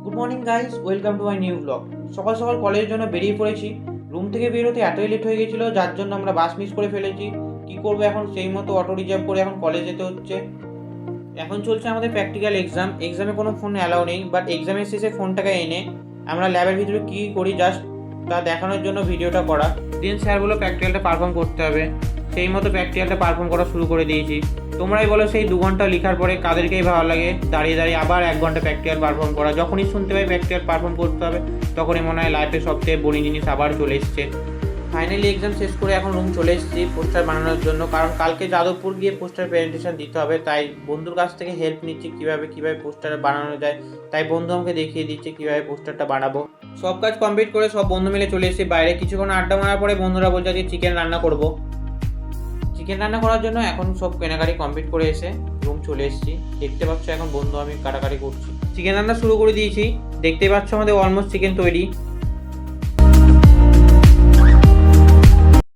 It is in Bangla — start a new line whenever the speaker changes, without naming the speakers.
Good morning guys, welcome to my new blog. সকাল সকাল কলেজের জন্য বেরিয়ে পড়েছি। রুম থেকে বেরোতে এতই লেট হয়ে গেছিলো, যার জন্য আমরা বাস মিস করে ফেলেছি। কি করবো এখন, সেই মতো অটো রিজার্ভ করে এখন কলেজ যেতে হচ্ছে। এখন চলছে আমাদের প্র্যাকটিক্যাল এক্সামে কোনো ফোন অ্যালাউ নেই, বাট এক্সামের শেষে ফোনটাকে এনে আমরা ল্যাবের ভিতরে কী করি জাস্ট তা দেখানোর জন্য ভিডিওটা করা। দিন স্যার বলো প্র্যাকটিক্যালটা পারফর্ম করতে হবে, সেই মতো প্র্যাকটিক্যালটা পারফর্ম করা শুরু করে দিয়েছি। তোমরাই বলো সেই 2 ঘন্টা লেখার পরে কাদেরকেই ভালো লাগে দাঁড়িয়ে দাঁড়িয়ে আবার 1 ঘন্টা প্র্যাকটিক্যাল পারফর্ম করা। যখনই শুনতে পাই প্র্যাকটিক্যাল পারফর্ম করতে হবে, তখনই মনে হয় লাইফে সবথেকে বোরিং জিনিস আবার চলে এসছে। ফাইনালি এক্সাম শেষ করে এখন রুম চলে এসেছি পোস্টার বানানোর জন্য, কারণ কালকে যাদবপুর গিয়ে পোস্টার প্রেজেন্টেশন দিতে হবে। তাই বন্ধুর কাছ থেকে হেল্প নিচ্ছি কীভাবে পোস্টার বানানো যায়। তাই বন্ধু আমাকে দেখিয়ে দিচ্ছে কীভাবে পোস্টারটা বানাবো। সব কাজ কমপ্লিট করে সব বন্ধু মিলে চলে এসেছি বাইরে। কিছুক্ষণ আড্ডা মারার পরে বন্ধুরা বলছে যে চিকেন রান্না করবো। চিকেন রান্না করার জন্য এখন সব কেনাকাটি কমপ্লিট করে এসে রুম চলে এসেছি। দেখতে পাচ্ছ এখন বন্ধু আমি কাটাকাটি করছি। চিকেন রান্না শুরু করে দিয়েছি, দেখতে পাচ্ছ আমাদের অলমোস্ট চিকেন তৈরি।